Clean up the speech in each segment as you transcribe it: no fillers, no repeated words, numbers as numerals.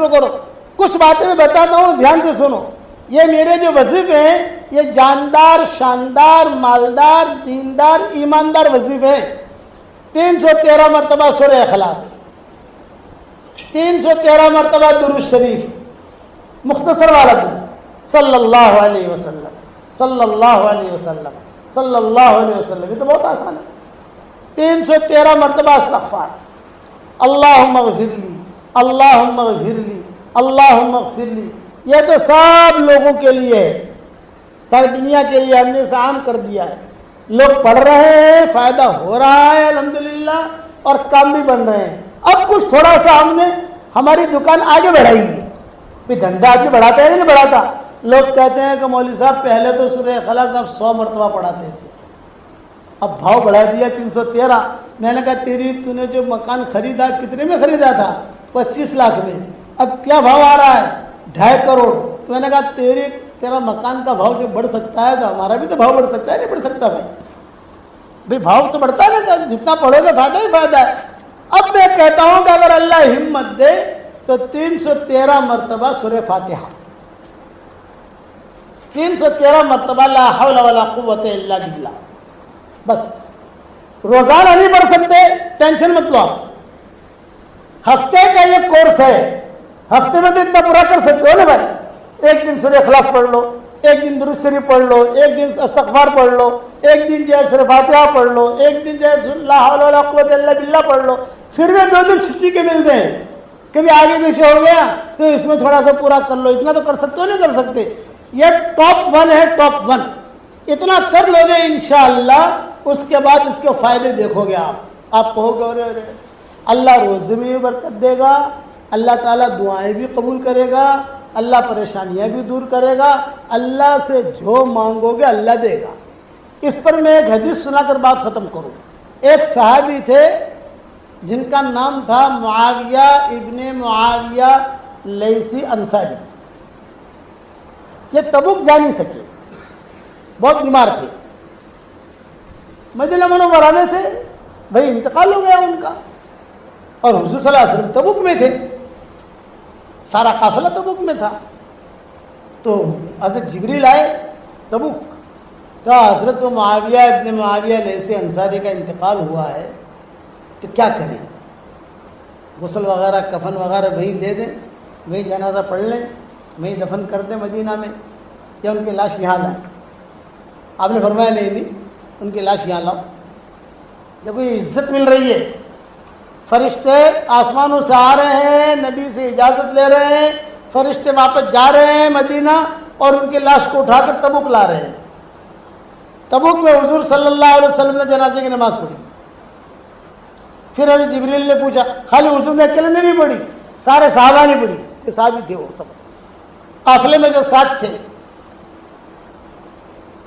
کرو. کچھ باتیں میں بتاتا ہوں, دھیان سے سنو. یہ میرے جو وظیفے ہیں یہ جاندار, شاندار, مالدار, دیندار, ایماندار وظیفے ہیں. 313 مرتبہ سورہ اخلاص, 313 مرتبہ درود شریف, مختصر والا درود, صلی اللہ علیہ وسلم, صلی اللہ علیہ وسلم, صلی اللہ علیہ وسلم. یہ تو بہت آسان ہے. 313 مرتبہ استغفار, اللہم اغفر لی, اللہم اغفر لی, اللہم اغفر لی. یہ تو سب لوگوں کے لیے ہے, ساری دنیا کے لیے ہم نے اسے عام کر دیا ہے. لوگ پڑھ رہے ہیں, فائدہ ہو رہا ہے الحمدللہ, اور کام بھی بن رہے ہیں. اب کچھ تھوڑا سا ہم نے ہماری دکان آگے بڑھائی ہے. دھندا آگے بڑھاتا ہے نہیں بڑھاتا. لوگ کہتے ہیں کہ مولوی صاحب پہلے تو سورہ اخلاص آپ 100 مرتبہ پڑھاتے تھے, اب بھاؤ بڑھا دیا 313. میں نے کہا تو نے جو مکان خریدا کتنے میں خریدا تھا؟ 25 لاکھ میں. اب کیا بھاؤ آ رہا ہے؟ 2.5 کروڑ. تو میں نے کہا تیرا مکان کا بھاؤ جو بڑھ سکتا ہے تو ہمارا بھی تو بھاؤ بڑھ سکتا ہے, نہیں بڑھ سکتا بھائی بھاؤ تو بڑھتا ہے نا, جتنا پڑھو گے فائدہ ہی فائدہ ہے. اب میں کہتا ہوں کہ اگر اللہ ہمت دے تو 313 مرتبہ سورہ فاتحہ, 313 مرتبہ لا حول ولا قوت الا باللہ. بس روزانہ نہیں پڑھ سکتے, ٹینشن مت لو. ہفتے کا یہ کورس ہے, ہفتے میں تو اتنا پورا کر سکتے ہو نا بھائی. ایک دن سورہ اخلاص پڑھ لو, ایک دن درود شریف پڑھ لو, ایک دن استغفار پڑھ لو, ایک دن جو ہے سورہ فاتحہ پڑھ لو, ایک دن جو ہے لا حول ولا قوت الا باللہ پڑھ لو. پھر بھی 2 دن چھٹی کے ملتے ہیں, کبھی آگے پیچھے ہو گیا تو اس میں تھوڑا سا پورا کر لو. اتنا تو کر سکتے ہو, نہیں کر سکتے. یہ ٹاپ 1 ہے, ٹاپ 1. اتنا کر لو گے انشاءاللہ, اس کے بعد اس کے فائدے دیکھو گے. آپ کہو گے ارے اللہ روزے میں بھی برکت دے گا, اللہ تعالیٰ دعائیں بھی قبول کرے گا, اللہ پریشانیاں بھی دور کرے گا, اللہ سے جو مانگو گے اللہ دے گا. اس پر میں ایک حدیث سنا کر بات ختم کروں. ایک صحابی تھے جن کا نام تھا معاویہ ابن معاویہ لیثی انصاری. یہ تبوک جا نہیں سکے, بہت بیمار تھے, مدینہ منورہ میں تھے. بھائی انتقال ہو گیا ان کا, اور حضور صلی اللہ علیہ وسلم تبوک میں تھے, سارا قافلہ تبوک میں تھا. تو حضرت جبریل آئے تبوک, کہا حضرت معاویہ ابن معاویہ لیثی انصاری کا انتقال ہوا ہے تو کیا کریں؟ غسل وغیرہ کفن وغیرہ وہی دے دیں, وہی جنازہ پڑھ لیں, وہی دفن کر دیں مدینہ میں, یا ان کی لاش یہاں لائیں؟ آپ نے فرمایا نہیں, ان کی لاش یہاں لاؤ. دیکھو یہ عزت مل رہی ہے, فرشتے آسمانوں سے آ رہے ہیں, نبی سے اجازت لے رہے ہیں, فرشتے واپس جا رہے ہیں مدینہ, اور ان کی لاش کو اٹھا کر تبوک لا رہے ہیں. تبوک میں حضور صلی اللہ علیہ وسلم نے جنازے کی نماز پڑھی. پھر حضرت جبریل نے پوچھا, خالی حضور نے اکیلے نے نہیں پڑھی, سارے صحابہ نے پڑھی. یہ صحابی تھے وہ سب قافلے میں جو ساتھ تھے.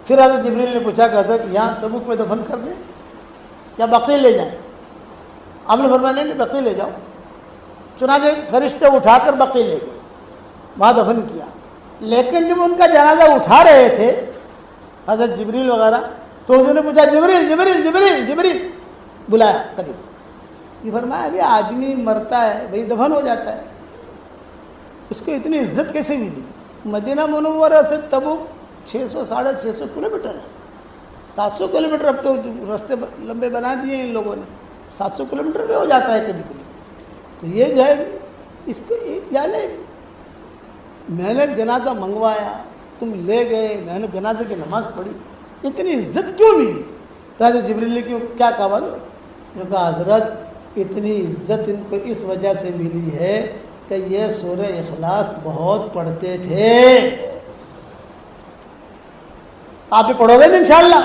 پھر حضرت جبریل نے پوچھا کہ حضرت یہاں تبوک میں دفن کر دیں یا بقیع لے جائیں؟ آپ نے فرمایا نہیں, بقیع لے جاؤ. چنانچہ فرشتے اٹھا کر بقیع لے گئے, وہاں دفن کیا. لیکن جب ان کا جنازہ اٹھا رہے تھے حضرت جبریل وغیرہ, تو حضور نے پوچھا جبریل جبریل جبریل جبریل, بلایا قریب. یہ فرمایا ابھی آدمی مرتا ہے بھائی دفن ہو جاتا ہے, اس کو اتنی عزت کیسے ملی؟ مدینہ منورہ سے تبوک 600-650 کلومیٹر ہے, 700 کلومیٹر. اب تو راستے لمبے بنا دیے ان لوگوں نے, 700 کلومیٹر بھی ہو جاتا ہے کبھی کبھی. تو یہ جو ہے اس کو جانے, میں نے جنازہ منگوایا, تم لے گئے, میں نے جنازے کی نماز پڑھی, اتنی عزت کیوں ملی؟ تو حضرت جبریل نے کیا کہا معلوم؟ جو کہا حضرت اتنی عزت ان کو اس وجہ سے ملی ہے کہ یہ سورہ اخلاص بہت پڑھتے تھے. آپ بھی پڑھو گے نا انشاءاللہ,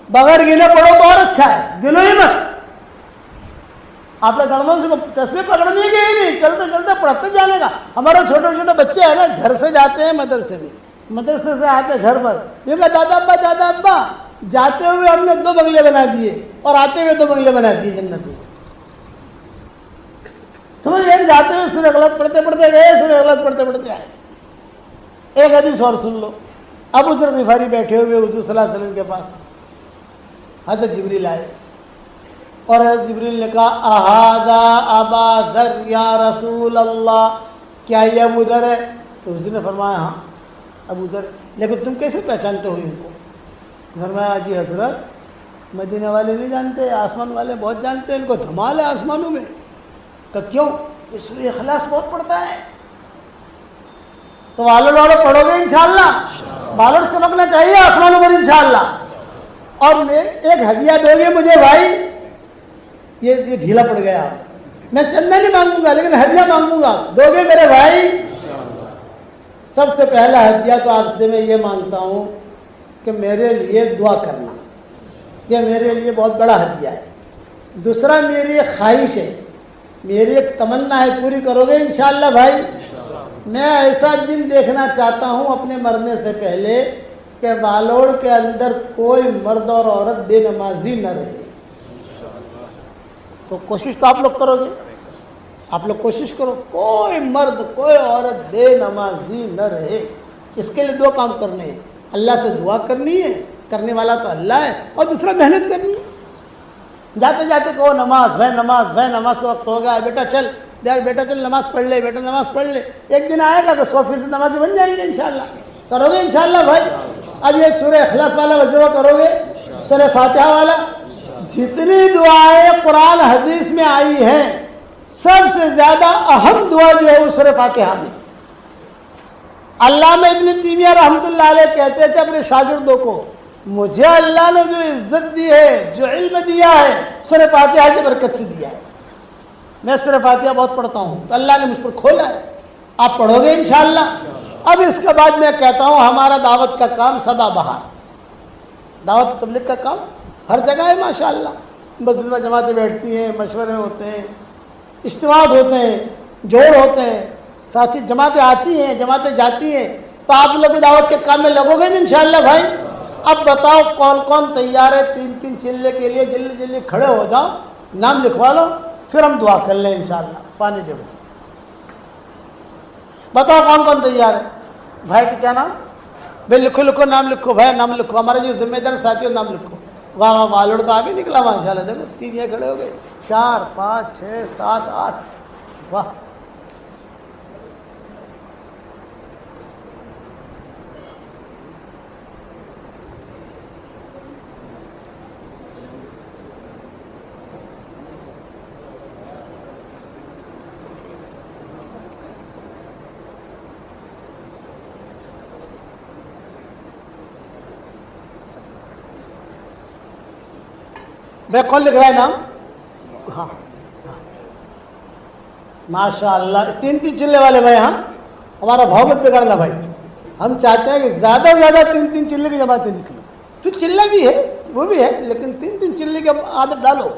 بغیر گنے پڑھو تو اور اچھا ہے, گنو ہی مت. آپ نے گڑموں سے تصویر پکڑنی ہے کہ نہیں, چلتے چلتے پڑھتے جانے کا. ہمارے چھوٹے چھوٹے بچے ہیں نا, گھر سے جاتے ہیں مدرسے میں, مدرسے سے آتے گھر پر, یہ کہا دادا ابا جاتے ہوئے ہم نے 2 بنگلے بنا دیے اور آتے ہوئے 2 بنگلے بنا دیے جنت میں. سمجھ گئے؟ جاتے ہوئے سورہ اخلاص پڑھتے پڑھتے گئے, سورہ اخلاص پڑھتے پڑھتے آئے. ایک حدیث اور سن لو. ابو ذر غفاری بیٹھے ہوئے حضور صلی اللہ علیہ وسلم کے پاس, حضرت جبریل آئے اور حضرت جبریل نے کہا اہذا ابا ذر یا رسول اللہ، کیا یہ ابو ذر ہے؟ تو اس نے فرمایا ہاں ابو ذر، لیکن تم کیسے پہچانتے ہو ان کو؟ فرمایا جی حضرت مدینہ والے نہیں جانتے، آسمان والے بہت جانتے ہیں، ان کو دھمال ہے آسمانوں میں۔ کہ کیوں؟ یہ سورہ اخلاص بہت پڑھتا ہے۔ تو والو پڑھو گے انشاءاللہ، بالوں چمکنا چاہیے آسمانوں پر انشاءاللہ۔ اور میں ایک ہدیہ دو گے مجھے بھائی، یہ ڈھیلا پڑ گیا، میں چندہ نہیں مانگوں گا لیکن ہدیہ مانگوں گا، دو گے میرے بھائی؟ سب سے پہلا ہدیہ تو آپ سے میں یہ مانگتا ہوں کہ میرے لیے دعا کرنا، یہ میرے لیے بہت بڑا ہدیہ ہے۔ دوسرا میری ایک خواہش ہے، میری ایک تمنا ہے، پوری کرو گے انشاءاللہ بھائی؟ میں ایسا دن دیکھنا چاہتا ہوں اپنے مرنے سے پہلے کہ بالوڑ کے اندر کوئی مرد اور عورت بے نمازی نہ رہے۔ تو کوشش تو آپ لوگ کرو گے، آپ لوگ کوشش کرو کوئی مرد کوئی عورت بے نمازی نہ رہے۔ اس کے لیے دو کام کرنے ہیں، اللہ سے دعا کرنی ہے، کرنے والا تو اللہ ہے، اور دوسرا محنت کرنی ہے۔ جاتے جاتے کہو نماز بھائی، نماز کا وقت ہو گیا، بیٹا چل یار، بیٹا چل نماز پڑھ لے، بیٹا نماز پڑھ لے۔ ایک دن آئے گا تو 100% نمازی بن جائیں گے انشاءاللہ۔ کرو گے انشاءاللہ بھائی؟ اب یہ سورہ اخلاص والا وظیفہ کرو گے، سورہ فاتحہ والا۔ جتنی دعائیں قرآن حدیث میں آئی ہیں سب سے زیادہ اہم دعا جو ہے وہ سورہ فاتحہ میں۔ علامہ ابن تیمیہ رحمۃ اللہ علیہ کہتے تھے اپنے شاگردوں کو، مجھے اللہ نے جو عزت دی ہے، جو علم دیا ہے، سورہ فاتحہ کی برکت سے دیا ہے۔ میں سورہ فاتحہ بہت پڑھتا ہوں تو اللہ نے مجھ پر کھولا ہے، آپ پڑھو گے انشاءاللہ۔ اب اس کے بعد میں کہتا ہوں ہمارا دعوت کا کام سدا بہار، دعوت تبلیغ کا کام ہر جگہ ہے ماشاءاللہ۔ مسجد میں جماعتیں بیٹھتی ہیں، مشورے ہوتے ہیں، اجتماعات ہوتے ہیں، جوڑ ہوتے ہیں، ساتھی جماعتیں آتی ہیں، جماعتیں جاتی ہیں۔ تو آپ لوگ بھی دعوت کے کام میں لگو گے انشاءاللہ بھائی؟ اب بتاؤ کون کون تیار ہے 3 چلے کے لیے؟ جلدی جلدی کھڑے ہو جاؤ، نام لکھوا لو، پھر ہم دعا کر لیں انشاءاللہ۔ پانی دے دو، بتاؤ کون کون تیار ہے؟ بھائی کا کیا نام؟ بھائی لکھو لکھو، نام لکھو بھائی، نام لکھو، ہمارے جو ذمہ دار ساتھیوں نام لکھو۔ واہ واہ، والوڑ تو آگے نکلا ماشاءاللہ، دیکھو 3 یہ کھڑے ہو گئے، 4 5 6 7 8، واہ۔ بھائی کون لکھ رہا ہے نام؟ ہاں ماشاء اللہ، 3 چلے والے بھائی۔ ہاں ہمارا بھاؤ مت بگڑنا بھائی، ہم چاہتے ہیں کہ زیادہ سے زیادہ 3 چلے کی جماعتیں نکلیں۔ پھر چلہ بھی ہے، وہ بھی ہے، لیکن 3 چلے کی عادت ڈالو۔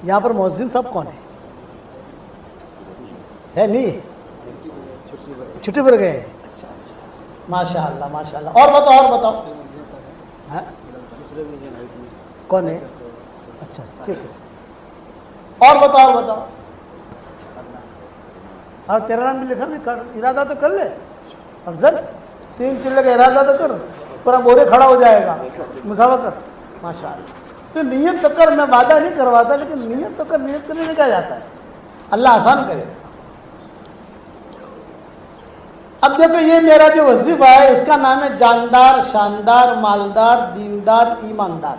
یہاں پر مؤذن صاحب کون ہے نہیں؟ چھٹی پر گئے؟ اچھا اچھا، ماشاء اللہ ماشاء اللہ۔ اور بتاؤ کون ہے؟ اچھا ٹھیک ہے، اور بتاؤ۔ ہاں تیرا نام بھی لکھا نہیں، ارادہ تو کر لے افضل، 3 چلے کا ارادہ تو کر، پورا بورے کھڑا ہو جائے گا، مسابقہ کر ماشاء اللہ۔ تو نیت تو کر، میں وعدہ نہیں کرواتا لیکن نیت تو کر، نیت کرنے کہا جاتا ہے، اللہ آسان کرے۔ اب دیکھو یہ میرا جو وظیفہ ہے اس کا نام ہے جاندار، شاندار، مالدار، دیندار، ایماندار۔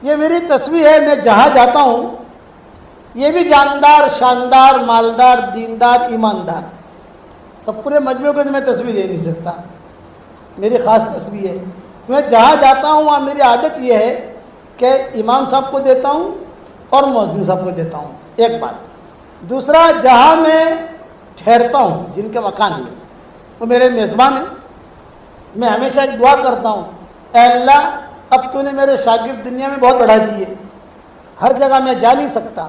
یہ میری تصویر ہے، میں جہاں جاتا ہوں یہ بھی جاندار، شاندار، مالدار، دیندار، ایماندار۔ تو پورے مجموعے کو میں تصویر دے نہیں سکتا، میری خاص تصویر ہے۔ میں جہاں جاتا ہوں وہاں میری عادت یہ ہے کہ امام صاحب کو دیتا ہوں اور مؤذن صاحب کو دیتا ہوں، ایک بات۔ دوسرا، جہاں میں ٹھہرتا ہوں جن کے مکان میں، وہ میرے میزبان ہیں، میں ہمیشہ ایک دعا کرتا ہوں، اے اللہ اب تو نے میرے شاگرد دنیا میں بہت بڑھا دیے، ہر جگہ میں جا نہیں سکتا،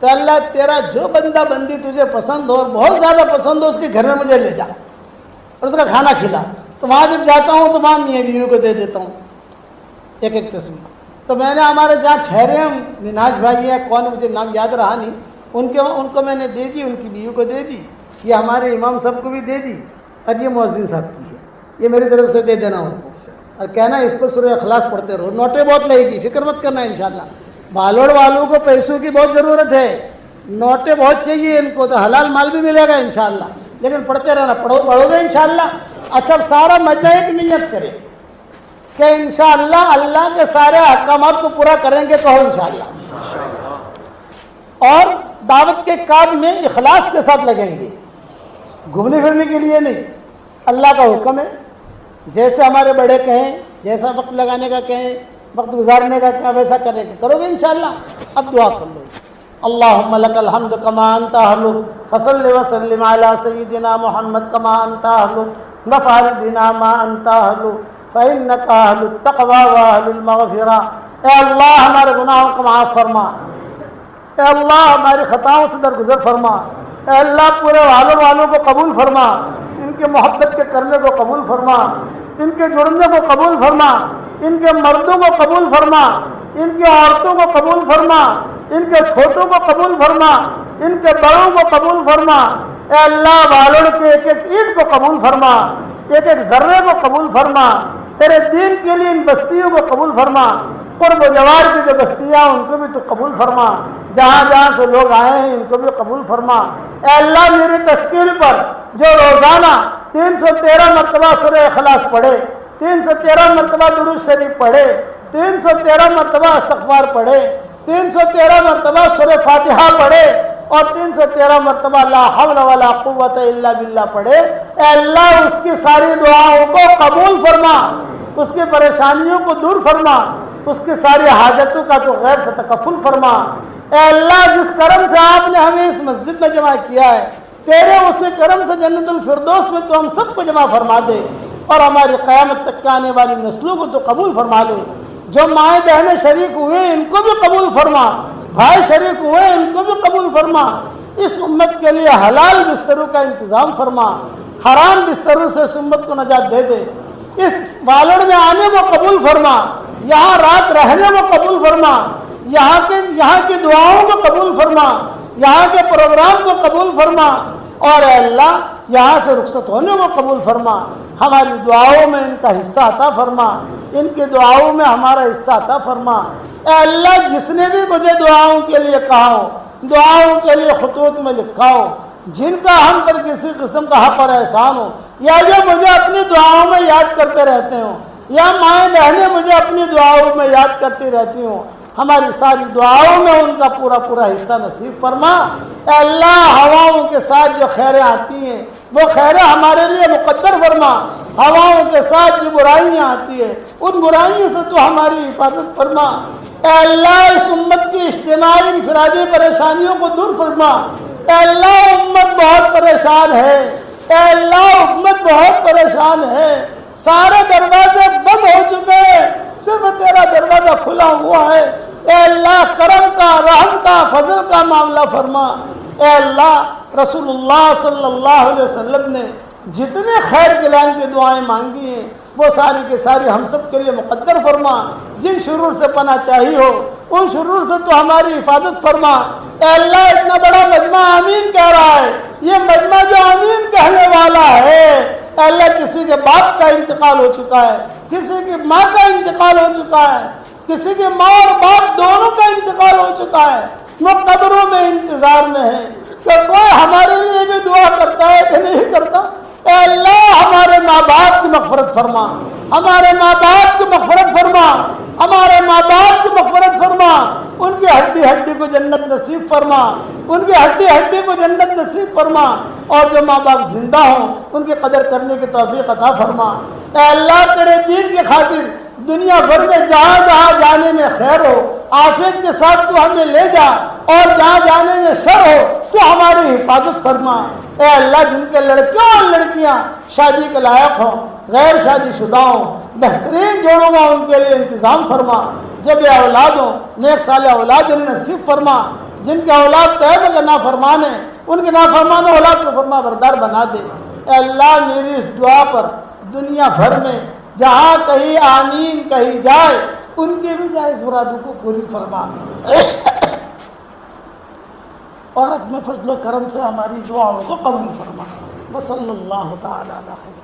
تو اللہ تیرا جو بندہ بندی تجھے پسند ہو اور بہت زیادہ پسند ہو اس کے گھر میں مجھے لے جا اور اس کا کھانا کھلا. تو وہاں جب جاتا ہوں تو وہاں میاں بیوی کو دے دیتا ہوں ایک ایک تصویر. تو میں نے ہمارے جہاں ٹھہرے ہیں مناج بھائی ہیں, کون مجھے نام یاد رہا نہیں, ان کو میں نے دے دی, ان کی بیوی کو دے دی, یہ ہمارے امام صاحب کو بھی دے دی, اور یہ مؤذن صاحب کی ہے, یہ میری طرف سے دے دینا ان کو, اور کہنا اس پر سورہ اخلاص پڑھتے رہو. نوٹیں بہت لگے گی, فکر مت کرنا انشاءاللہ. بالوڑ والوں کو پیسوں کی بہت ضرورت ہے, نوٹیں بہت چاہیے ان کو, تو حلال مال بھی ملے گا انشاءاللہ, لیکن پڑھتے رہنا, پڑھو گے انشاءاللہ. اچھا اب سارا مجمع ایک نیت کرے کہ انشاءاللہ اللہ کے سارے احکامات کو پورا کریں گے, کہو انشاءاللہ. اور دعوت کے کام میں اخلاص کے ساتھ لگیں گے, گھومنے پھرنے کے لیے نہیں. اللہ کا حکم ہے, جیسے ہمارے بڑے کہیں, جیسا وقت لگانے کا کہیں, وقت گزارنے کا کیا, ویسا کرنے کا کرو گے انشاءاللہ. اب دعا کر لو. اللہم لک الحمد کما انت اہل, فصل وسلم علی سیدنا محمد کما انت اہل, نفعل بنا ما انت اہل, فإنک اہل التقوی و اہل المغفرہ. اے اللہ ہمارے گناہوں کو معاف فرما, اے اللہ ہماری خطاؤں سے درگزر فرما, اے اللہ پورے والوں کو قبول فرما, ان کے محبت کے کرنے کو قبول فرما, ان کے جڑنے کو قبول فرما, ان کے مردوں کو قبول فرما, ان کی عورتوں کو قبول فرما, ان کے چھوٹوں کو قبول فرما, ان کے بڑوں کو قبول فرما. اے اللہ والوں کے ایک ایک اینٹ کو قبول فرما, ایک ایک ذرے کو قبول فرما. تیرے دین کے لیے ان بستیوں کو قبول فرما, قرب و جوار کی جو بستیاں ان کو بھی تو قبول فرما, جہاں جہاں سے لوگ آئے ہیں ان کو بھی قبول فرما. اے اللہ میری تشکیل پر جو روزانہ 313 مرتبہ سورہ اخلاص پڑھے, 313 مرتبہ درود شریف پڑھے, 313 مرتبہ استغفار پڑھے, 313 مرتبہ سورہ فاتحہ پڑھے, اور 313 مرتبہ لا حول ولا قوت الا باللہ پڑھے. اے اللہ اس کی ساری دعاؤں کو قبول فرما, اس کی پریشانیوں کو دور فرما, اس کی ساری حاجتوں کا تو غیب سے تکفل فرما. اے اللہ جس کرم سے آپ نے ہمیں اس مسجد میں جمع کیا ہے, تیرے اسی کرم سے جنت الفردوس میں تو ہم سب کو جمع فرما دے, اور ہماری قیامت تک کے آنے والی نسلوں کو تو قبول فرما دے. جو مائیں بہنیں شریک ہوئے ان کو بھی قبول فرما, بھائی شریک ہوئے ان کو بھی قبول فرما. اس امت کے لیے حلال بستروں کا انتظام فرما, حرام بستروں سے اس امت کو نجات دے دے. اس والڑ میں آنے کو قبول فرما, یہاں رات رہنے کو قبول فرما, یہاں کی دعاؤں کو قبول فرما, یہاں کے پروگرام کو قبول فرما, اور اے اللہ یہاں سے رخصت ہونے کو قبول فرما. ہماری دعاؤں میں ان کا حصہ عطا فرما, ان کی دعاؤں میں ہمارا حصہ عطا فرما. اے اللہ جس نے بھی مجھے دعاؤں کے لیے کہا ہو, دعاؤں کے لیے خطوط میں لکھا ہو, جن کا ہم پر کسی قسم کا حق اور احسان ہو, یا جو مجھے اپنی دعاؤں میں یاد کرتے رہتے ہوں, یا مائیں بہنیں مجھے اپنی دعاؤں میں یاد کرتی رہتی ہوں, ہماری ساری دعاؤں میں ان کا پورا حصہ نصیب فرما. اے اللہ ہواؤں کے ساتھ جو خیریں آتی ہیں وہ خیریں ہمارے لیے مقدر فرما. ہواؤں کے ساتھ جو برائیاں آتی ہیں ان برائیوں سے تو ہماری حفاظت فرما. اے اللہ اس امت کی اجتماعی انفرادی پریشانیوں کو دور فرما. اے اللہ امت بہت پریشان ہے, اے اللہ امت بہت پریشان ہے, سارے دروازے بند ہو چکے ہیں, صرف تیرا دروازہ کھلا ہوا ہے. اے اللہ کرم کا, رحم کا, فضل کا معاملہ فرما. اے اللہ رسول اللہ صلی اللہ علیہ وسلم نے جتنے خیر کلان کی دعائیں مانگی ہیں وہ ساری کے ساری ہم سب کے لیے مقدر فرما. جن شرور سے پناہ چاہی ہو ان شرور سے تو ہماری حفاظت فرما. اے اللہ اتنا بڑا مجمع آمین کہہ رہا ہے, یہ مجمع جو آمین کہنے والا ہے, اے اللہ کسی کے باپ کا انتقال ہو چکا ہے, کسی کی ماں کا انتقال ہو چکا ہے, کسی کے ماں اور باپ دونوں کا انتقال ہو چکا ہے, وہ قبروں میں انتظار میں ہے کہ کوئی ہمارے لیے بھی دعا کرتا ہے کہ نہیں کرتا. اے اللہ ہمارے ماں باپ کی مغفرت فرما, ہمارے ماں باپ کی مغفرت فرما, ہمارے ماں باپ کی مغفرت فرما. ان کی ہڈی ہڈی کو جنت نصیب فرما, ان کی ہڈی ہڈی کو جنت نصیب فرما. اور جو ماں باپ زندہ ہوں ان کی قدر کرنے کی توفیق عطا فرما. اے اللہ تیرے دین کی خاطر دنیا بھر میں جہاں جہاں جانے میں خیر ہو عافیت کے ساتھ تو ہمیں لے جا, اور جہاں جانے میں شر ہو تو ہماری حفاظت فرما. اے اللہ جن کے لڑکیاں اور لڑکیاں شادی کے لائق ہوں, غیر شادی شدہ ہوں, بہترین جوڑوں کا ان کے لیے انتظام فرما. جو بے اولاد ہوں نیک صالح اولاد انہیں نصیب فرما. جن کے اولاد طیب کا نافرمان ہے ان کے نافرمان اولاد کو فرما بردار بنا دے۔ اے اللہ میری اس دعا پر دنیا بھر میں جہاں کہیں آمین کہی جائے ان کی بھی جائز مرادوں کو پوری فرما، اور اپنے فضل و کرم سے ہماری دعاؤں کو قبول فرما۔ وصلی اللہ تعالی علیہ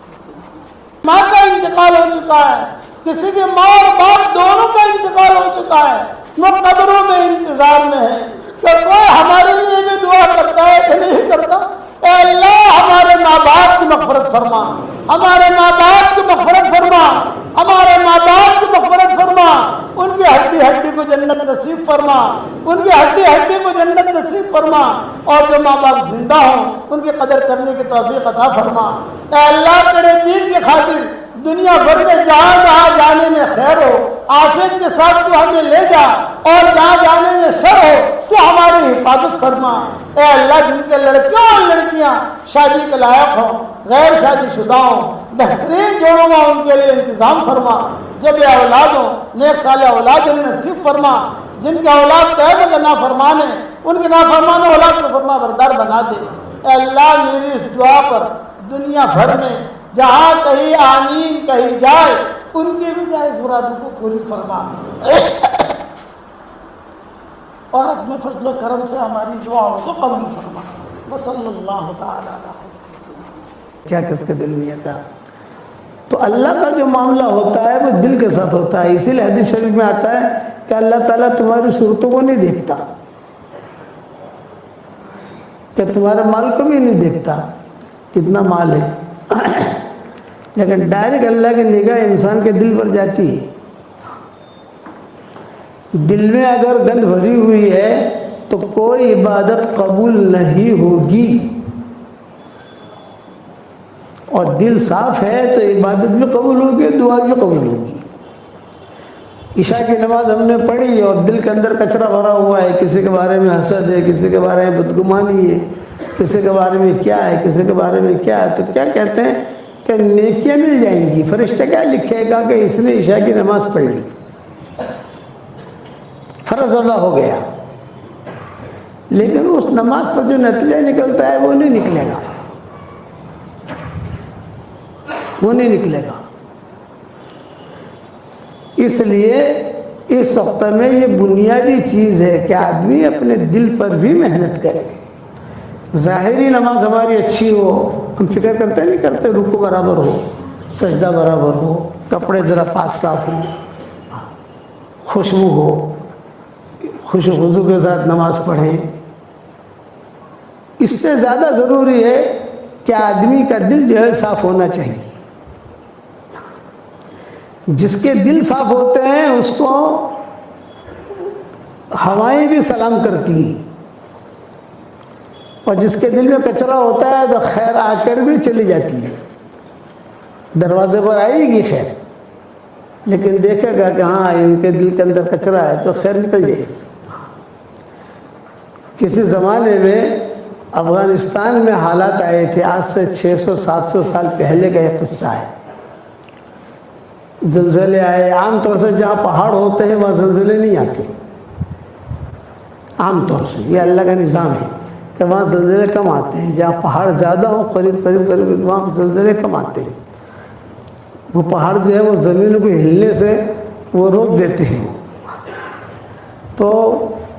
ماں کا انتقال ہو چکا ہے، کسی کے ماں اور باپ دونوں کا انتقال ہو چکا ہے، وہ قبروں میں انتظار میں ہے کہ کوئی ہمارے لیے بھی دعا کرتا ہے کہ نہیں کرتا۔ اے اللہ ہمارے ماں باپ کی مغفرت فرما، ہمارے ماں باپ کی مغفرت فرما، ہمارے ماں باپ کی مغفرت فرما، ان کی ہڈی ہڈی کو جنت نصیب فرما، ان کی ہڈی ہڈی کو جنت نصیب فرما، اور جو ماں باپ زندہ ہوں ان کی قدر کرنے کی توفیق عطا فرما۔ اے اللہ تیرے دین کی خاطر دنیا بھر میں جہاں جہاں جانے میں خیر ہو عافیت کے ساتھ تو ہمیں لے جا، اور جہاں جانے میں شر ہو تو ہماری حفاظت فرما۔ اے اللہ جن کے لڑکیاں اور لڑکیاں شادی کے لائق ہوں، غیر شادی شدہ ہوں، بہترین جوڑوں کا ان کے لیے انتظام فرما۔ جو بے اولاد ہوں نیک صالح اولاد انہیں نصیب فرما، جن کے اولاد طیب کا نافرمان ہے ان کے نافرمان اولاد کو فرما بردار بنا دے۔ اے اللہ میری اس دعا پر دنیا بھر میں جہاں کہیں آمین کہی جائے ان کی بھی جائز مرادوں کو پوری فرما، اور اپنے فضل و کرم سے ہماری دعاؤں کو قبول فرما۔ وصلی اللہ تعالی علیہ کیا کس کے دل میں آتا؟ تو اللہ کا جو معاملہ ہوتا ہے وہ دل کے ساتھ ہوتا ہے، اسی لیے حدیث شریف میں آتا ہے کہ اللہ تعالیٰ تمہاری صورتوں کو نہیں دیکھتا، کہ تمہارے مال کو بھی نہیں دیکھتا کتنا مال ہے، لیکن ڈائریکٹ اللہ کی نگاہ انسان کے دل پر جاتی ہے۔ دل میں اگر گند بھری ہوئی ہے تو کوئی عبادت قبول نہیں ہوگی، اور دل صاف ہے تو عبادت بھی قبول ہوگی، دعا بھی قبول ہوگی۔ عشاء کی نماز ہم نے پڑھی اور دل کے اندر کچرا بھرا ہوا ہے، کسی کے بارے میں حسد ہے، کسی کے بارے میں بدگمانی ہے، کسی کے بارے میں کیا ہے، کسی کے بارے میں کیا ہے، تو کیا کہتے ہیں کہ نیکیاں مل جائیں گی۔ فرشتہ کیا لکھے گا کہ اس نے عشاء کی نماز پڑھ لی، فرض ادا ہو گیا، لیکن اس نماز پر جو نتیجہ نکلتا ہے وہ نہیں نکلے گا، وہ نہیں نکلے گا۔ اس لیے اس وقت میں یہ بنیادی چیز ہے کہ آدمی اپنے دل پر بھی محنت کرے۔ ظاہری نماز ہماری اچھی ہو، ہم فکر کرتے نہیں کرتے، رکوع برابر ہو، سجدہ برابر ہو، کپڑے ذرا پاک صاف ہوں، خوشبو ہو، خوش و خضوع کے ساتھ نماز پڑھیں۔ اس سے زیادہ ضروری ہے کہ آدمی کا دل جو ہے صاف ہونا چاہیے۔ جس کے دل صاف ہوتے ہیں اس کو ہوائیں بھی سلام کرتی ہیں، اور جس کے دل میں کچرا ہوتا ہے تو خیر آ کر بھی چلی جاتی ہے، دروازے پر آئے گی خیر، لیکن دیکھے گا کہ ہاں ان کے دل کے اندر کچرا ہے تو خیر نکل جائے گی۔ کسی زمانے میں افغانستان میں حالات آئے تھے، آج سے 600-700 سال پہلے کا یہ قصہ ہے۔ زلزلے آئے، عام طور سے جہاں پہاڑ ہوتے ہیں وہاں زلزلے نہیں آتے، عام طور سے یہ اللہ کا نظام ہے کہ وہاں زلزلے کم آتے ہیں، جہاں پہاڑ زیادہ ہوں قریب وہاں زلزلے کم آتے ہیں۔ وہ پہاڑ جو ہے وہ زمین کو ہلنے سے وہ روک دیتے ہیں، تو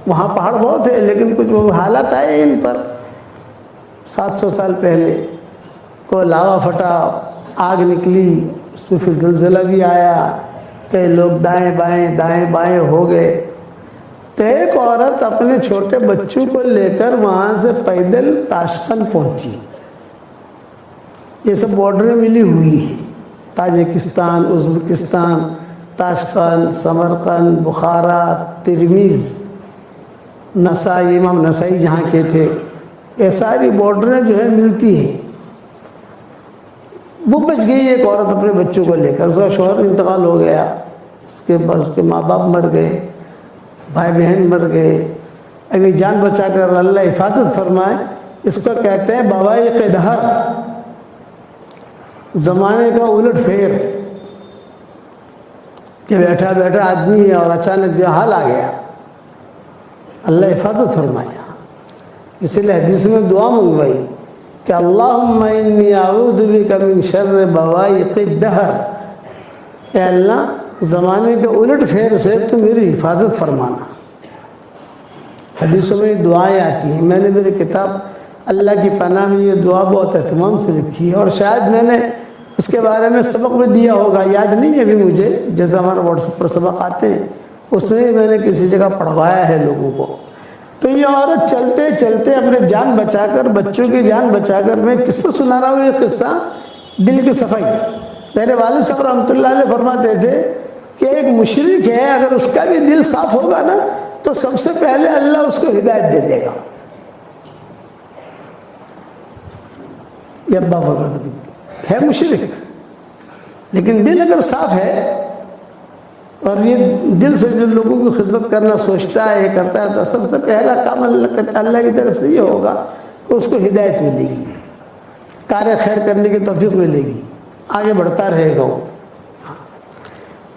وہاں پہاڑ بہت ہے، لیکن کچھ وہ حالات آئے ان پر 700 سال پہلے، کوئی لاوا پھٹا، آگ نکلی، اس میں پھر زلزلہ بھی آیا، کئی لوگ دائیں بائیں ہو گئے، تو ایک عورت اپنے چھوٹے بچوں کو لے کر وہاں سے پیدل تاشقند پہنچی۔ یہ سب بارڈریں ملی ہوئی ہیں، تاجکستان، ازبکستان، تاشقند، سمرقند، بخارا، ترمیز، نسائی، امام نسائی جہاں کے تھے، یہ ساری بارڈریں جو ہیں ملتی ہیں۔ وہ بچ گئی ایک عورت اپنے بچوں کو لے کر، اس کا شوہر انتقال ہو گیا، اس کے بعد اس کے ماں باپ مر گئے، بھائی بہن مر گئے، ابھی جان بچا کر اللہ حفاظت فرمائے۔ اس کو کہتے ہیں بوائی قدہر، زمانے کا الٹ پھیر، کہ بیٹھا آدمی ہے اور اچانک جو حال آ گیا۔ اللہ حفاظت فرمایا. اس لیے حدیث میں دعا منگوائی کہ اللہم انی اعوذ بک من شر بوائق الدہر، اے اللہ زمانے کے الٹ پھیر سے تو میری حفاظت فرمانا. حدیثوں میں دعائیں آتی ہیں. میں نے میری کتاب اللہ کی پناہ میں یہ دعا بہت اہتمام سے لکھی ہے، اور شاید میں نے اس کے بارے میں سبق بھی دیا ہوگا، یاد نہیں ہے ابھی مجھے. جیسے ہمارے واٹس ایپ پر سبق آتے ہیں اس میں نے کسی جگہ پڑھوایا ہے لوگوں کو. تو یہ عورت چلتے چلتے اپنے جان بچا کر، بچوں کی جان بچا کر، میں کس کو سنا رہا ہوں یہ قصہ؟ دل کی صفائی. میرے والد صاحب رحمۃ اللہ علیہ فرماتے تھے کہ ایک مشرک ہے، اگر اس کا بھی دل صاف ہوگا نا تو سب سے پہلے اللہ اس کو ہدایت دے دے گا. یہ ابا فرماتے ہے مشرک، لیکن دل اگر صاف ہے اور یہ دل سے جو لوگوں کی خدمت کرنا سوچتا ہے، یہ کرتا ہے، تو سب سے پہلا کام اللہ کی طرف سے یہ ہوگا کہ اس کو ہدایت ملے گی، کار خیر کرنے کی توفیق ملے گی، آگے بڑھتا رہے گا.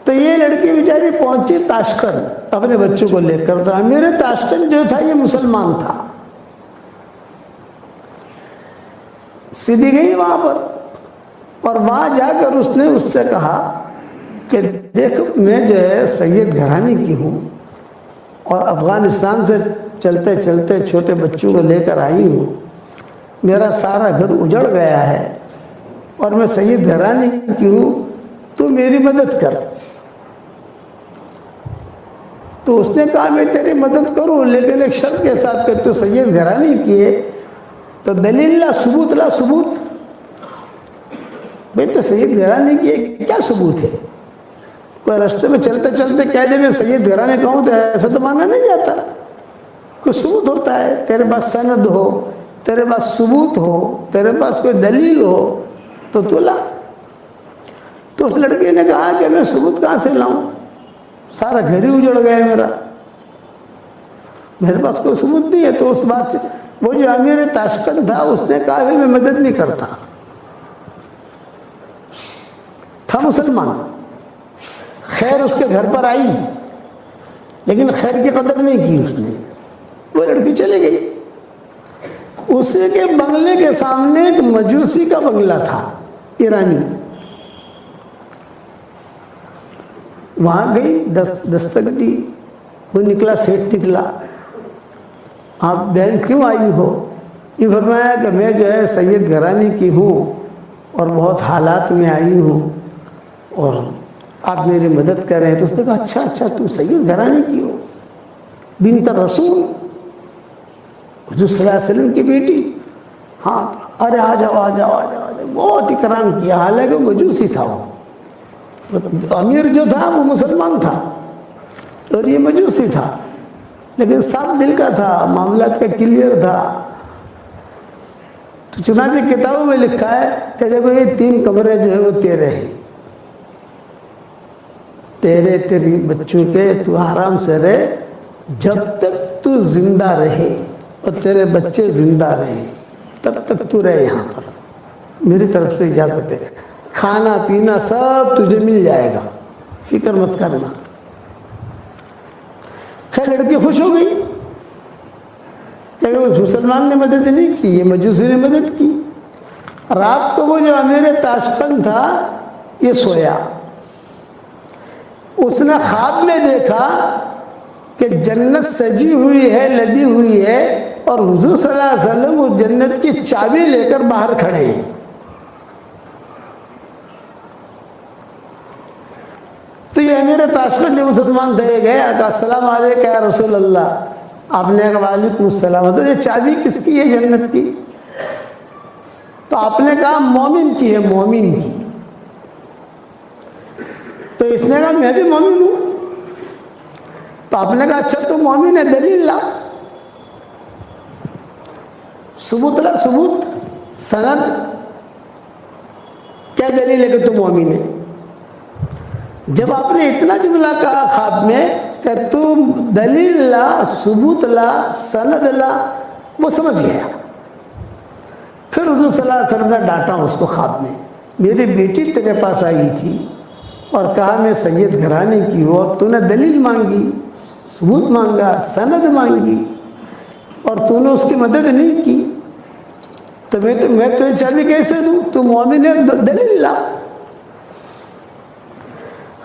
تو یہ لڑکی بیچاری پہنچی تاشقند اپنے بچوں کو لے کر. تو امیر تاشقند جو تھا یہ مسلمان تھا. سیدھی گئی وہاں پر، اور وہاں جا کر اس نے اس سے کہا کہ دیکھ میں جو ہے سید گھرانے کی ہوں، اور افغانستان سے چلتے چلتے چھوٹے بچوں کو لے کر آئی ہوں، میرا سارا گھر اجڑ گیا ہے اور میں سید گھرانے کی ہوں، تو میری مدد کر. تو اس نے کہا میں تیری مدد کروں، لیکن ایک شرط کے ساتھ کہ تو سید گھرانے کی ہے تو دلیل لا، ثبوت لا. ثبوت بھئی تو سید گھرانے کی ہے، کیا ثبوت ہے؟ کوئی رستے میں چلتے چلتے کہہ دے میں سید گھرانے کا ہوں تو ایسا تو مانا نہیں جاتا. کوئی ثبوت ہوتا ہے، تیرے پاس سند ہو، تیرے پاس ثبوت ہو، تیرے پاس کوئی دلیل ہو تو لا. تو اس لڑکے نے کہا کہ میں ثبوت کہاں سے لاؤں، سارا گھر ہی اجڑ گیا میرا، میرے پاس کوئی ثبوت نہیں ہے. تو اس بات سے وہ جو امیر تاشقند تھا اس نے کہا میں مدد نہیں کرتا. تھا مسلمان، خیر اس کے گھر پر آئی لیکن خیر کی قدر نہیں کی اس نے. وہ لڑکی چلے گئی. اسی کے بنگلے کے سامنے ایک مجوسی کا بنگلہ تھا، ایرانی. وہاں گئی، دستک دی، وہ نکلا، سیٹ نکلا. آپ بہن کیوں آئی ہو؟ یہ فرمایا کہ میں جو ہے سید گھرانے کی ہوں اور بہت حالات میں آئی ہوں اور آپ میری مدد کریں. تو اس نے کہا اچھا تم سید گھرانے کی ہو، بنت رسول حضور صلی اللہ علیہ وسلم کی بیٹی؟ ہاں. ارے آ جاؤ. بہت اکرام کیا. حالانکہ مجوسی تھا، وہ امیر جو تھا وہ مسلمان تھا اور یہ مجوسی تھا، لیکن صاف دل کا تھا، معاملات کا کلیئر تھا. تو چنانچہ کتابوں میں لکھا ہے کہ دیکھو یہ 3 کمرے جو ہیں وہ تیرے ہیں، تیری بچوں کے، تو آرام سے رہے جب تک تو زندہ رہے اور تیرے بچے زندہ رہے تب تک تو رہے یہاں پر. میری طرف سے اجازت ہے، کھانا پینا سب تجھے مل جائے گا، فکر مت کرنا. خیر لڑکی خوش ہو گئی کہ اس مسلمان نے مدد نہیں کی، یہ مجوسی نے مدد کی. رات کو وہ جو امیر تاشقند تھا یہ سویا. اس نے خواب میں دیکھا کہ جنت سجی ہوئی ہے، لدی ہوئی ہے، اور حضور صلی اللہ علیہ وسلم وہ جنت کی چابی لے کر باہر کھڑے ہیں. تو یہ امیر تاشقند جو مسلمان تھے گئے، کہا السلام علیکم یا رسول اللہ. آپ نے کہا وعلیکم السلام. تو یہ چابی کس کی ہے جنت کی؟ تو آپ نے کہا مومن کی ہے، مومن کی. تو اس نے کہا میں بھی مومن ہوں. تو آپ نے کہا اچھا تو مومن ہے، دلیل لا، ثبوت لا، ثبوت، سند. کیا دلیل ہے کہ تو مومن ہے؟ جب آپ نے اتنا جملہ کہا خواب میں کہ تم دلیل لا، ثبوت لا، سند لا، وہ سمجھ گیا. پھر حضور صلی اللہ علیہ وسلم نے ڈانٹا اس کو خواب میں، میری بیٹی تیرے پاس آئی تھی اور کہا میں سید گھرانے کی ہوں، اور تو نے دلیل مانگی، ثبوت مانگا، سند مانگی، اور تو نے اس کی مدد نہیں کی، تو میں تجھے چابی کیسے دوں؟ تو مومن ہے، دلیل لا۔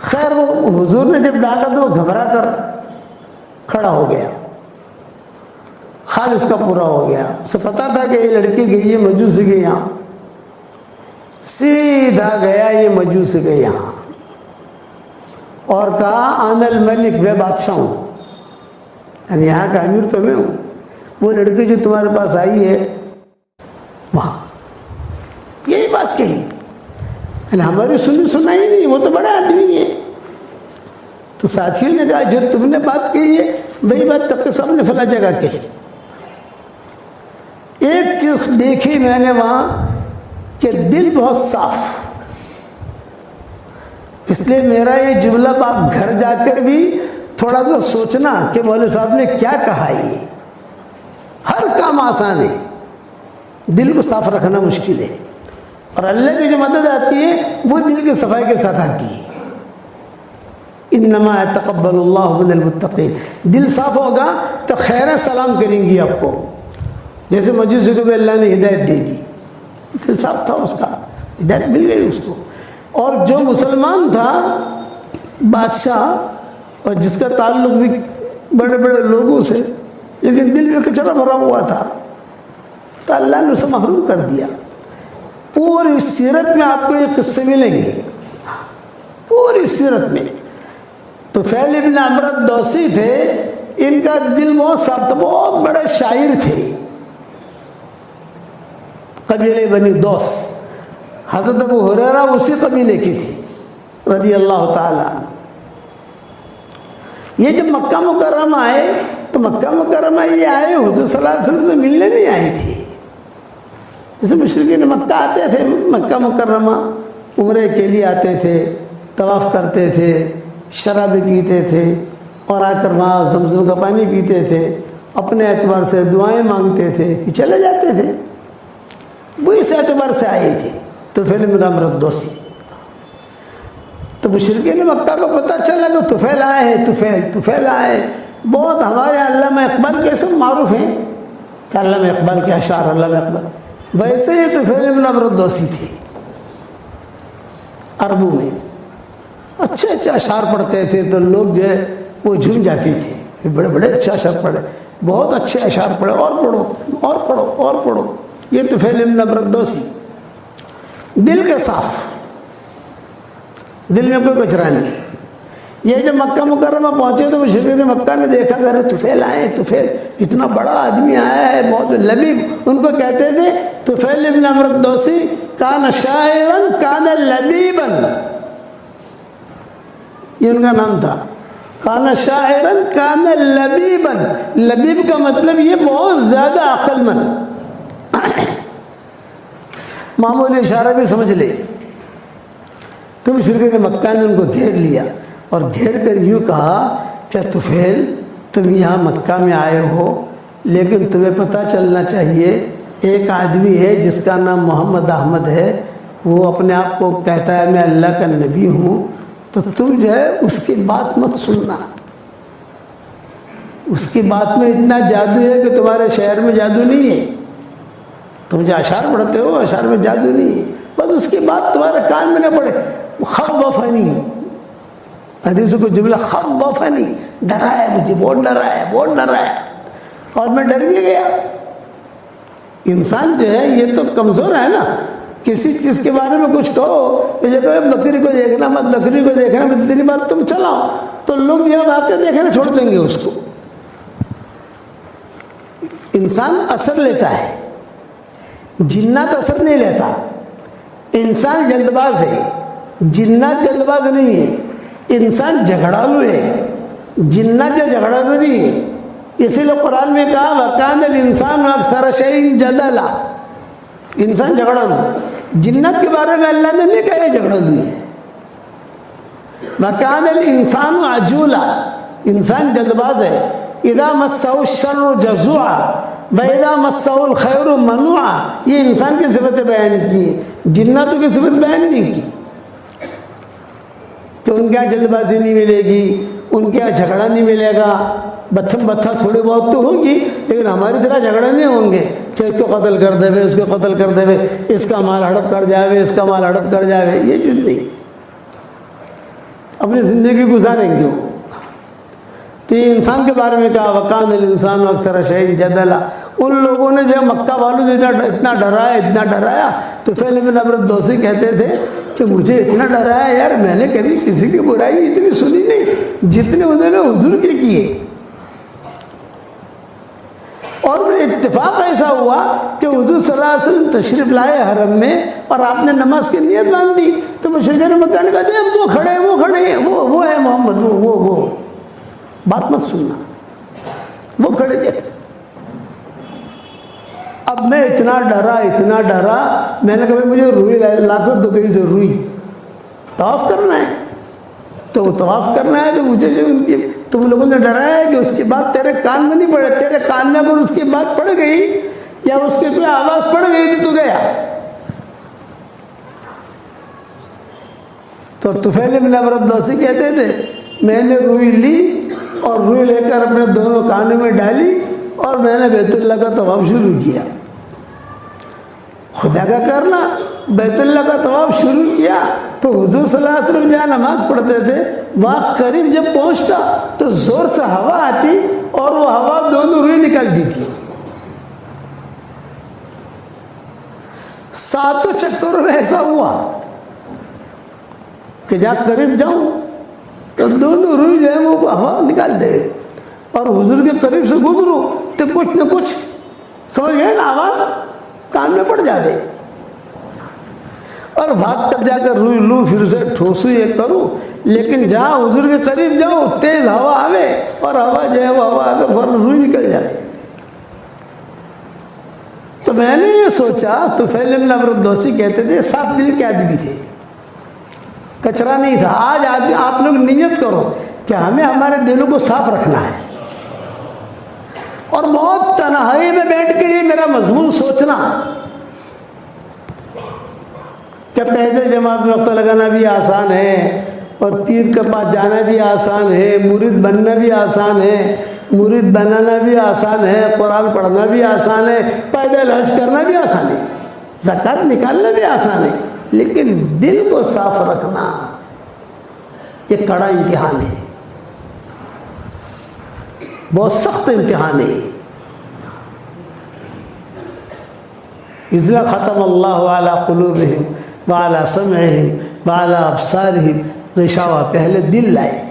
خیر وہ حضور نے جب ڈانٹا تو وہ گھبرا کر کھڑا ہو گیا، خواب اس کا پورا ہو گیا۔ اسے پتا تھا کہ یہ لڑکی گئی ہے مجوسی کے یہاں، سیدھا گیا یہ مجوسی کے یہاں اور کہا انا الملک، میں بادشاہ ہوں، یعنی یہاں کا امیر تو میں ہوں۔ وہ لڑکی جو تمہارے پاس آئی ہے وہاں یہی بات کہی، یعنی ہماری سنا ہی نہیں، وہ تو بڑا آدمی ہے۔ تو ساتھیوں نے کہا جو تم نے بات کہی ہے وہی بات تقی صاحب نے فلاں جگہ کہی۔ ایک چیز دیکھی میں نے وہاں کہ دل بہت صاف، اس لیے میرا یہ جملہ بات گھر جا کر بھی تھوڑا سا سوچنا کہ مولوی صاحب نے کیا کہا۔ یہ ہر کام آسان ہے، دل کو صاف رکھنا مشکل ہے، اور اللہ کی جو مدد آتی ہے وہ دل کی صفائی کے ساتھ آتی ہے۔ انما يتقبل اللہ من المتقین، دل صاف ہوگا تو خیر سلام کریں گی آپ کو، جیسے مجوسی کو بھی اللہ نے ہدایت دے دی، دل صاف تھا اس کا، ہدایت مل گئی اس کو۔ اور جو مسلمان تھا بادشاہ، اور جس کا تعلق بھی بڑے بڑے لوگوں سے، لیکن دل میں کچرا بھرا ہوا تھا، تو اللہ نے اسے محروم کر دیا۔ پوری سیرت میں آپ کو یہ قصے ملیں گے، پوری سیرت میں۔ طفیل ابن عمرو الدوسی تھے، ان کا دل بہت صاف تھا، بہت بڑے شاعر تھے، قبیلے بنی دوس۔ حضرت ابو ہریرہ اسی قبیلے کی تھی رضی اللہ تعالی عنہ۔ یہ جب مکہ مکرمہ آئے تو مکہ مکرمہ یہ آئے حضور صلی اللہ علیہ وسلم سے ملنے نہیں آئے تھے، جیسے مشرکین مکہ آتے تھے مکہ مکرمہ عمرے کے لیے آتے تھے، طواف کرتے تھے، شراب پیتے تھے، اور آ کر وہاں زمزم کا پانی پیتے تھے، اپنے اعتبار سے دعائیں مانگتے تھے، پھر چلے جاتے تھے۔ وہ اس اعتبار سے آئے تھے طفیل بن عمرو الدوسی۔ تو مشرکین مکہ کو پتہ چلا کہ طفیل آئے ہیں، طفیل آئے ہیں۔ بہت ہمارے علامہ اقبال کے سب معروف ہیں کہ علامہ اقبال کے اشعار، علامہ اقبال، ویسے ہی طفیل بن عمرو الدوسی تھے، عربوں میں اچھے اچھے اشعار پڑھتے تھے تو لوگ جو ہے وہ جھوم جاتے تھے، بڑے بڑے اچھے اشعار پڑھے، بہت اچھے اشعار پڑھے، اور پڑھو اور پڑھو اور پڑھو۔ یہ طفیل بن عمرو الدوسی، دل کے صاف، دل میں کوئی کچرا نہیں۔ یہ جب مکہ مکرمہ پہنچے تو مشرکین مکہ نے دیکھا کہ ارے طفیل آئے، طفیل اتنا بڑا آدمی آیا ہے، بہت لبیب، ان کو کہتے تھے طفیل بن عمرو الدوسی کان شاعرا کان لبیبا، یہ ان کا نام تھا، کان شاعرا کان لبیبا۔ لبیب کا مطلب یہ بہت زیادہ عقل مند، معمولی اشارہ بھی سمجھ لے۔ تو مشرکین مکہ نے ان کو گھیر لیا اور گھیر کر یوں کہا کہ طفیل تم یہاں مکہ میں آئے ہو، لیکن تمہیں پتہ چلنا چاہیے ایک آدمی ہے جس کا نام محمد احمد ہے، وہ اپنے آپ کو کہتا ہے میں اللہ کا نبی ہوں، تو تم جو ہے اس کی بات مت سننا، اس کی بات میں اتنا جادو ہے کہ تمہارے شہر میں جادو نہیں ہے، تم جو اشعار پڑھتے ہو اشعار میں جادو نہیں ہے، بس اس کی بات تمہارے کان میں نہ پڑے۔ خوفنی، حدیث کو جملہ خوفنی، ڈرا ہے مجھے، بہت ڈرا ہے، بہت ڈرا ہے، اور میں ڈر بھی گیا۔ انسان جو ہے یہ تو کمزور ہے نا، کسی چیز کے بارے میں کچھ کہو، یہ کہو بکری کو دیکھنا مت، بکری کو دیکھنا مت، تیری بات تم چلاؤ، تو لوگ یہ باتیں دیکھنا چھوڑ دیں گے اس کو۔ انسان اثر لیتا ہے، جنات اثر نہیں لیتا۔ انسان جلد باز ہے، جنات جلد باز نہیں ہے۔ انسان جھگڑالو ہے، جنات جو جھگڑالو نہیں ہے۔ اسی لیے قرآن میں کہا وَكَانَ الْإِنسَانُ أَكْثَرَ شَيْءٍ جَدَلًا، انسان جھگڑالو۔ جنات کے بارے میں اللہ نے نہیں کہا جھگڑالو ہے۔ وَكَانَ الْإِنسَانُ عَجُولًا، انسان جلد باز ہے۔ اِذَا مَسَّهُ الشَّرُّ جَزُوعًا وَإِذَا مَسَّهُ الْخَيْرُ مَنُوعًا، یہ انسان کی صفت بیان کی ہے، جناتوں کی صفت بیان نہیں کی۔ کہ ان کے یہاں جلد بازی نہیں ملے گی، ان کے یہاں جھگڑا نہیں ملے گا، بتھم بتھا تھوڑی بہت تو ہوگی، لیکن ہماری طرح جھگڑے نہیں ہوں گے کہ اس کو قتل کر دے، اس کو قتل کر دے، اس کا مال ہڑپ کر جاوے، اس کا مال ہڑپ کر جاوے، یہ چیز نہیں، اپنی زندگی گزاریں گے وہ۔ تو یہ انسان کے بارے میں کہا وَقَانَ الْإِنسَانُ أَكْثَرَ شَيْءٍ جَدَلًا، ان لوگوں نے جو مکہ والوں سے اتنا ڈرایا تو طفیل بن عمرو الدوسی کہتے تھے کہ مجھے اتنا ڈرایا یار، میں نے کبھی کسی کی برائی اتنی سنی نہیں جتنے انہوں نے حضور کے کیے۔ اور اتفاق ایسا ہوا کہ حضور صلی اللہ علیہ وسلم تشریف لائے حرم میں اور آپ نے نماز کی نیت باندھ دی تو مشرکین مکہ نے کہا وہ کھڑے ہیں وہ ہے محمد، وہ بات مت سننا، وہ کھڑے تھے۔ اب میں اتنا ڈرا، میں نے کہا مجھے روئی لا کر دو، کہیں سے روئی، طواف کرنا ہے، تو وہ طواف کرنا ہے تو مجھے جو ان کی تم لوگوں نے ڈرایا ہے کہ اس کی بات تیرے کان میں نہیں پڑے، تیرے کان میں اگر اس کی بات پڑ گئی یا اس کی کوئی آواز پڑ گئی تو گیا۔ تو طفیل بن عمرو الدوسی کہتے تھے میں نے روئی لی اور روئی لے کر اپنے دونوں کانوں میں ڈالی اور میں نے بیت اللہ کا طواف شروع کیا۔ خدا کا کرنا، بیت اللہ کا طواف شروع کیا تو حضور صلی اللہ علیہ وسلم جہاں نماز پڑھتے تھے وہاں قریب جب پہنچتا تو زور سے ہوا آتی اور وہ ہوا دونوں روئی نکالتی تھی۔ 7 چکروں میں ایسا ہوا کہ جہاں قریب جاؤں تو دونوں روئی جو ہے وہ ہوا نکال دے، اور حضور کے قریب سے گزروں تو کچھ نہ کچھ سمجھ گئے نا، آواز کان میں پڑ جاوے، اور بھاگ کر جا کر روئی لوں، پھر سے ٹھوسوں یہ کروں، لیکن جہاں حضور کے قریب جاؤں تیز ہوا آوے اور ہوا جو ہے وہ ہوا آ کر فوراً روئی نکل جائے۔ تو میں نے یہ سوچا، طفیل بن عمرو الدوسی کہتے تھے صاف دل کے آدمی تھے، کچرا نہیں تھا۔ آج آپ لوگ نیت کرو کہ ہمیں ہمارے دلوں کو صاف رکھنا ہے، اور بہت تنہائی میں بیٹھ کے یہ میرا مضمون سوچنا کہ پیدل جماعت میں وقت لگانا بھی آسان ہے اور پیر کے پاس جانا بھی آسان ہے، مرید بننا بھی آسان ہے، مرید بنانا بھی آسان ہے، قرآن پڑھنا بھی آسان ہے، پیدل حج کرنا بھی آسان ہے، زکوٰۃ نکالنا بھی آسان ہے، لیکن دل کو صاف رکھنا یہ کڑا امتحان ہے، بہت سخت امتحان ہے۔ اذا ختم اللہ علی قلوبہم وعلی سمعہم وعلی ابصارہم غشاوہ، پہلے دل لائے،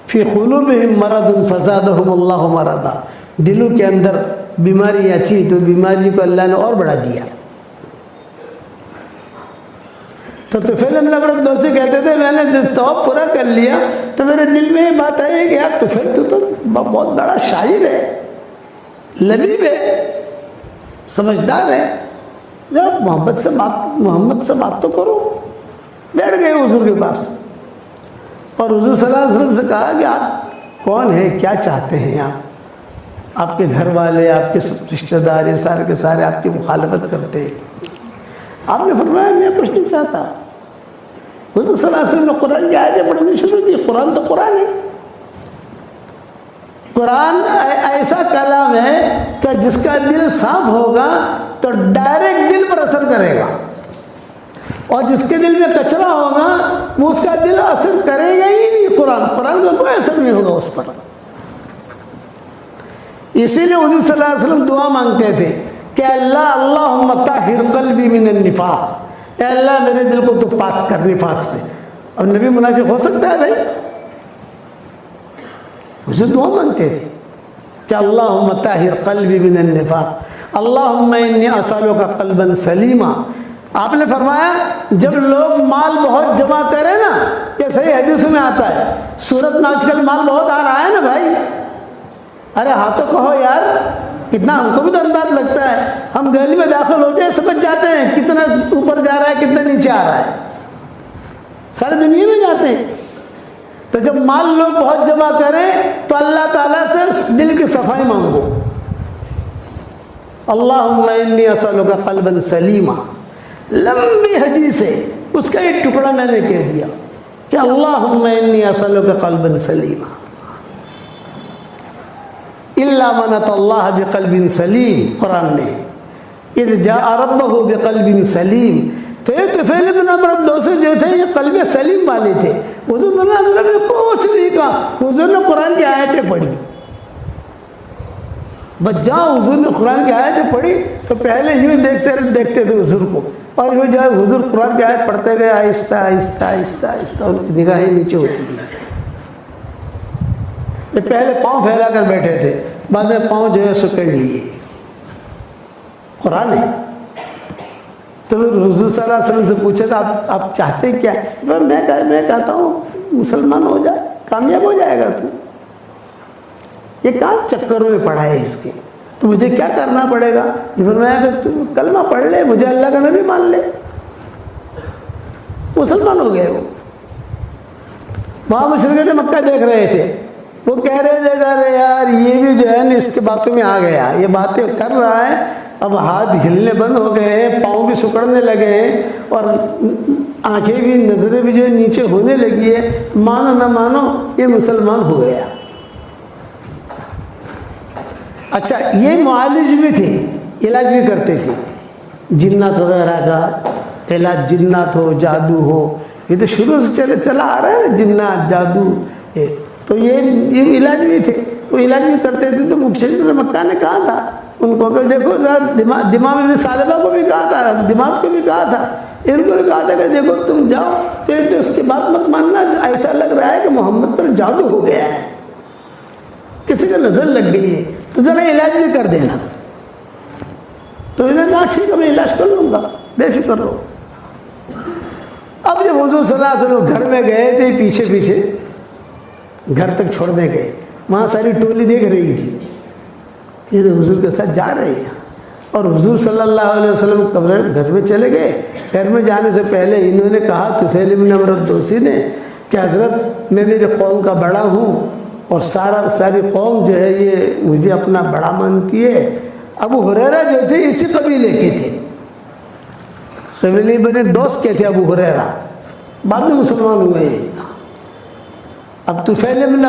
فی قلوبہم مرض فزادہم اللہ مرضا، دلوں کے اندر بیماریاں تھی تو بیماری کو اللہ نے اور بڑھا دیا۔ تو طفیل بن عمرو الدوسی کہتے تھے میں نے جب طواف پورا کر لیا تو میرے دل میں یہ بات آئی کہ یار طفیل تو بہت بڑا شاعر ہے، لبیب ہے، سمجھدار ہے، ذرا محمد سے بات تو کرو۔ بیٹھ گئے حضور کے پاس اور حضور صلی اللہ علیہ وسلم سے کہا کہ آپ کون ہیں، کیا چاہتے ہیں، آپ کے گھر والے، آپ کے سب رشتہ دار یہ سارے کے سارے آپ کی مخالفت کرتے ہیں۔ آپ نے فرمایا میں کچھ نہیں چاہتا۔ حضور صلی اللہ علیہ وسلم نے قرآن کی آیتیں پڑھنی شروع کی۔ قرآن تو قرآن ہے، قرآن ایسا کلام ہے کہ جس کا دل صاف ہوگا تو ڈائریکٹ دل پر اثر کرے گا، اور جس کے دل میں کچرا ہوگا وہ اس کا دل اثر کرے گا ہی نہیں۔ قرآن کا کوئی اثر نہیں ہوگا اس پر۔ اسی لیے حضور صلی اللہ علیہ وسلم دعا مانگتے تھے کہ اللہم طہر قلبی من النفاق، اے اللہ میرے دل کو تو پاک کر نفاق سے۔ اب نبی منافق ہو سکتا ہے بھائی؟ حضور دعا مانگتے تھے کہ اللہم طہر قلبی من النفاق، اللہم انی اسألک قلبا سلیما۔ آپ نے فرمایا جب لوگ مال بہت جمع کریں نا، یہ صحیح حدیثوں میں آتا ہے، صورت میں آج کل مال بہت آ رہا ہے نا بھائی، ارے ہاں تو کہو یار، کتنا ہم کو بھی تو انداز لگتا ہے، ہم گلی میں داخل ہوتے ہیں سمجھ جاتے ہیں کتنا اوپر جا رہا ہے کتنا نیچے آ رہا ہے، ساری دنیا میں جاتے ہیں۔ تو جب مال لوگ بہت جمع کریں تو اللہ تعالیٰ سے دل کی صفائی مانگو، اللہم انی اسألک قلبا سلیما۔ لمبی حدیث ہے، اس کا ایک ٹکڑا میں نے کہہ دیا کہ اللہم انی اسألک قلبا سلیما الا من اتى اللہ بقلب سلیم. قرآن میں اذ جاء ربہ بقلب سلیم. تو یہ طفیل بن عمرو الدوسی جو تھے یہ قلب سلیم والے تھے. حضور صلی اللہ علیہ وسلم نے کچھ نہیں کہا. حضور نے قرآن کی آیتیں پڑھی. بس جہاں حضور نے قرآن کی آیتیں پڑھی تو پہلے یوں دیکھتے تھے حضور کو, اور وہ جب حضور قرآن کی آیت پڑھتے گئے آہستہ آہستہ آہستہ آہستہ ان کی نگاہیں نیچے ہوتی گئی. یہ پہلے پاؤں پھیلا کر بیٹھے تھے, بعد میں پاؤں جو ہے سکڑ لیے. قرآن ہے. تو حضور صلی اللہ علیہ وسلم سے پوچھا تھا آپ چاہتے کیا؟ میں کہتا ہوں مسلمان ہو جائے, کامیاب ہو جائے گا تو. یہ کہاں چکروں میں پڑا ہے اس کے, تو مجھے کیا کرنا پڑے گا؟ یہ فرمایا کہ تم کلمہ پڑھ لے, مجھے اللہ کا نبی مان لے, مسلمان ہو گئے. وہاں مشرکین مکہ دیکھ رہے تھے, وہ کہہ رہے تھے کہ ارے یار یہ بھی جو ہے نا اس کے باتوں میں آ گیا, یہ باتیں کر رہا ہے, اب ہاتھ ہلنے بند ہو گئے ہیں, پاؤں بھی سکڑنے لگے ہیں, اور آنکھیں بھی نظریں بھی جو ہے نیچے ہونے لگی ہے, مانو نہ مانو یہ مسلمان ہو گیا. اچھا یہ معالج بھی تھے, علاج بھی کرتے تھے, جنات وغیرہ کا علاج, جنات ہو جادو ہو, یہ تو شروع سے چلا آ رہا ہے نا, جنات جادو, تو یہ علاج بھی تھے, وہ علاج بھی کرتے تھے. تو مشرکین مکہ نے کہا تھا ان کو کہ دیکھو دماغ میں صالبہ کو بھی کہا تھا, دماغ کو بھی کہا تھا, ان کو بھی کہا تھا کہ دیکھو تم جاؤ, تو اس کی بات مت ماننا, ایسا لگ رہا ہے کہ محمد پر جادو ہو گیا ہے, کسی کا نظر لگ گئی ہے, تو ذرا علاج بھی کر دینا. تو انہوں نے کہا ٹھیک ہے میں علاج کر لوں گا, بے فکر رہو. اب جب حضور صلی اللہ علیہ وسلم گھر میں گئے تھے, پیچھے پیچھے گھر تک چھوڑنے گئے, وہاں ساری ٹولی دیکھ رہی تھی, یہ تو حضور کے ساتھ جا رہے ہیں. اور حضور صلی اللہ علیہ وسلم گھر میں چلے گئے. گھر میں جانے سے پہلے انہوں نے کہا طفیل بن عمرو الدوسی نے کہ حضرت میں میرے قوم کا بڑا ہوں, اور ساری قوم جو ہے یہ مجھے اپنا بڑا مانتی ہے. ابو ہریرہ جو تھے اسی قبیلے کے تھے, قبیلے بنے دوست کے تھے ابو ہریرہ, بعد میں مسلمان ہوئے. اب طفیل بن